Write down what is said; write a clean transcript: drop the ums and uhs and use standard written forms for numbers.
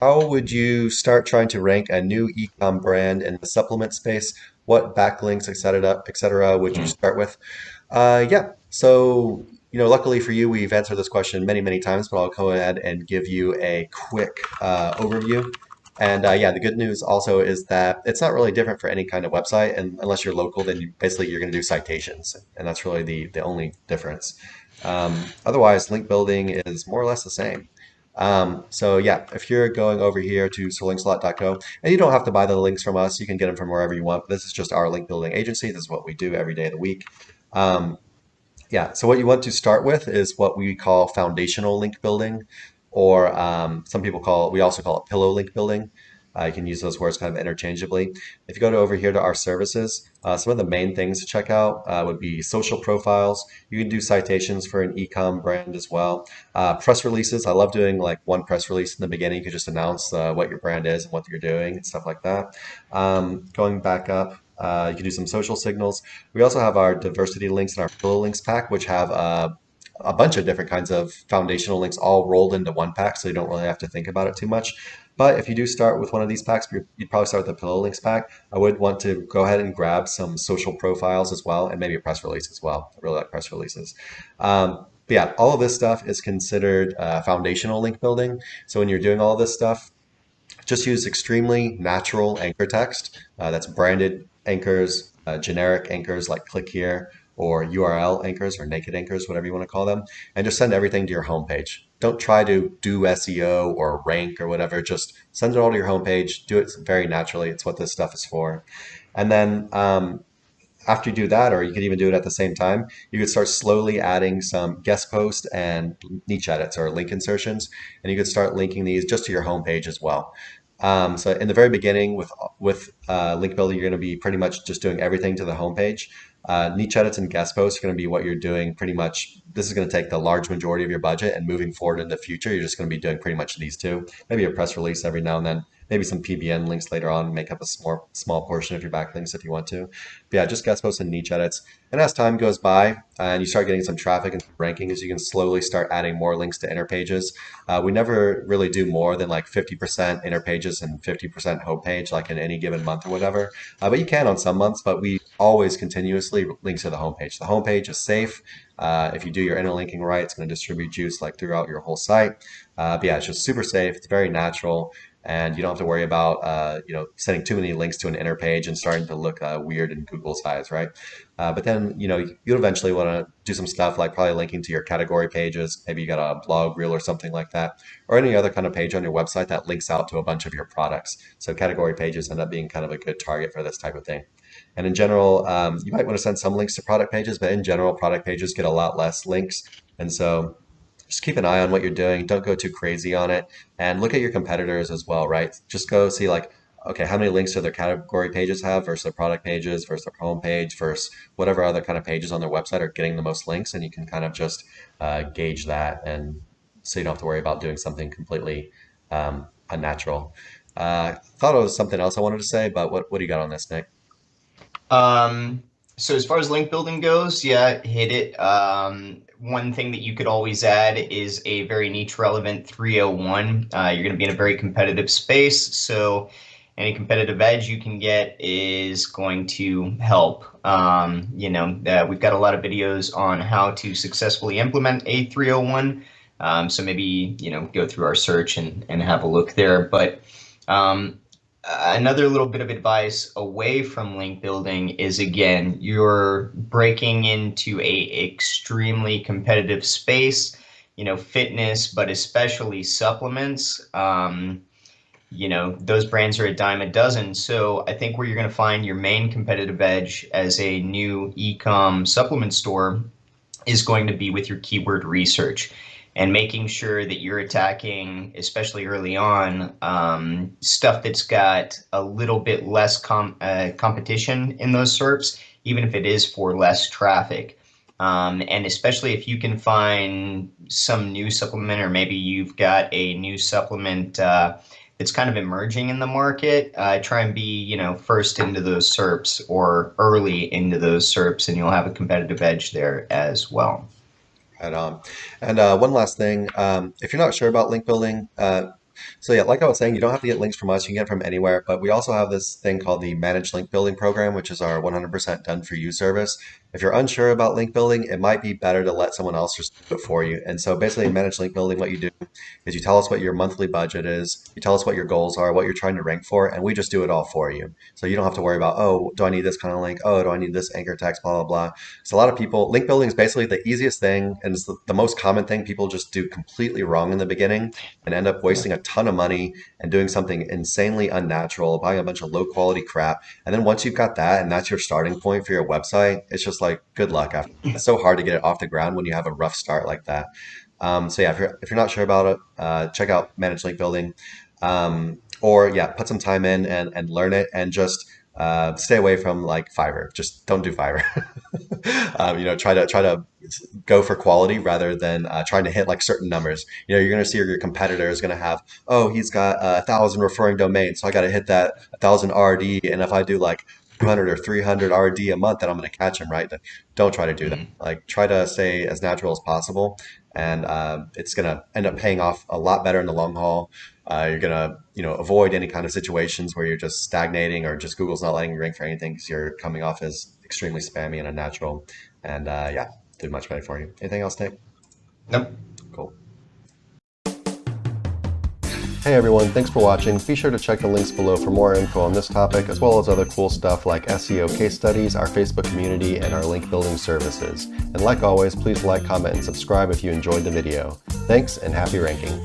How would you start trying to rank a new e-com brand in the supplement space? What backlinks, et cetera, would you Hmm. start with? Yeah. So, luckily for you, we've answered this question many, many times, but I'll go ahead and give you a quick overview. And yeah, the good news also is that it's not really different for any kind of website, and unless you're local, then basically you're going to do citations, and that's really the only difference. Otherwise, link building is more or less the same. So yeah, if you're going over here to sirlinkslot.co, and you don't have to buy the links from us, you can get them from wherever you want. This is just our link building agency. This is what we do every day of the week. Um, yeah, so what you want to start with is what we call foundational link building, or some people we also call it pillow link building. You can use those words kind of interchangeably. If you go to over here to our services, some of the main things to check out would be social profiles. You can do citations for an e-com brand as well. Press releases. I love doing like one press release in the beginning. You could just announce what your brand is and what you're doing and stuff like that. Going back up, you can do some social signals. We also have our diversity links and our pillow links pack, which have a bunch of different kinds of foundational links all rolled into one pack, so you don't really have to think about it too much. But if you do start with one of these packs, you'd probably start with the pillow links pack. I would want to go ahead and grab some social profiles as well, and maybe a press release as well. I really like press releases. But yeah, all of this stuff is considered foundational link building. So when you're doing all of this stuff, just use extremely natural anchor text that's branded anchors, generic anchors like click here, or URL anchors or naked anchors, whatever you want to call them, and just send everything to your homepage. Don't try to do SEO or rank or whatever. Just send it all to your homepage. Do it very naturally. It's what this stuff is for. And then after you do that, or you could even do it at the same time, you could start slowly adding some guest posts and niche edits or link insertions, and you could start linking these just to your homepage as well. So in the very beginning, with link building, you're going to be pretty much just doing everything to the homepage. Niche edits and guest posts are going to be what you're doing pretty much. This is going to take the large majority of your budget, and moving forward in the future, you're just going to be doing pretty much these two. Maybe a press release every now and then. Maybe some PBN links later on, make up a small portion of your backlinks if you want to. But yeah, just guest posts and niche edits. And as time goes by and you start getting some traffic and some rankings, you can slowly start adding more links to inner pages. We never really do more than like 50% inner pages and 50% homepage, like in any given month or whatever. But you can on some months, but we always continuously link to the homepage. The homepage is safe. If you do your interlinking right, it's going to distribute juice like throughout your whole site. But yeah, it's just super safe. It's very natural, and you don't have to worry about sending too many links to an inner page and starting to look weird in Google's eyes, right? But then you'll eventually want to do some stuff like probably linking to your category pages. Maybe you got a blog reel or something like that, or any other kind of page on your website that links out to a bunch of your products. So category pages end up being kind of a good target for this type of thing. And in general, you might want to send some links to product pages, but in general, product pages get a lot less links. And so just keep an eye on what you're doing. Don't go too crazy on it. And look at your competitors as well, right? Just go see like, okay, how many links do their category pages have versus their product pages versus their homepage versus whatever other kind of pages on their website are getting the most links. And you can kind of just gauge that. And so you don't have to worry about doing something completely unnatural. Thought it was something else I wanted to say, but what do you got on this, Nick? Um, so as far as link building goes, yeah, hit it. One thing that you could always add is a very niche relevant 301. You're going to be in a very competitive space, so any competitive edge you can get is going to help. We've got a lot of videos on how to successfully implement a 301. So maybe, go through our search and have a look there. But um, another little bit of advice away from link building is, again, you're breaking into a extremely competitive space, fitness, but especially supplements. Those brands are a dime a dozen. So I think where you're going to find your main competitive edge as a new e-com supplement store is going to be with your keyword research and making sure that you're attacking, especially early on, stuff that's got a little bit less competition in those SERPs, even if it is for less traffic. And especially if you can find some new supplement, or maybe you've got a new supplement that's kind of emerging in the market, try and be, first into those SERPs or early into those SERPs, and you'll have a competitive edge there as well. Right on. And one last thing, if you're not sure about link building, So yeah, like I was saying, you don't have to get links from us. You can get from anywhere. But we also have this thing called the Managed Link Building Program, which is our 100% done for you service. If you're unsure about link building, it might be better to let someone else just do it for you. And so basically, in Managed Link Building, what you do is you tell us what your monthly budget is, you tell us what your goals are, what you're trying to rank for, and we just do it all for you. So you don't have to worry about, oh, do I need this kind of link? Oh, do I need this anchor text? Blah, blah, blah. So a lot of people, link building is basically the easiest thing and it's the most common thing people just do completely wrong in the beginning and end up wasting a ton of money and doing something insanely unnatural, buying a bunch of low quality crap. And then once you've got that and that's your starting point for your website, it's just like good luck after. It's so hard to get it off the ground when you have a rough start like that. So yeah, if you're not sure about it, check out Managed Link Building, or yeah, put some time in and learn it, and just stay away from like Fiverr. Just don't do Fiverr. Try to go for quality rather than trying to hit like certain numbers. You're going to see your competitor is going to have, oh, he's got 1,000 referring domains, so I got to hit that 1,000 RD, and if I do like 200 or 300 RD a month, then I'm going to catch him, right? Don't try to do that. Mhm. Like try to stay as natural as possible, and it's going to end up paying off a lot better in the long haul. You're going to, avoid any kind of situations where you're just stagnating or just Google's not letting you rank for anything because you're coming off as extremely spammy and unnatural. And yeah, did much better for you. Anything else, Nick? Nope. Cool. Hey everyone, thanks for watching. Be sure to check the links below for more info on this topic, as well as other cool stuff like SEO case studies, our Facebook community, and our link building services. And like always, please like, comment, and subscribe if you enjoyed the video. Thanks, and happy ranking.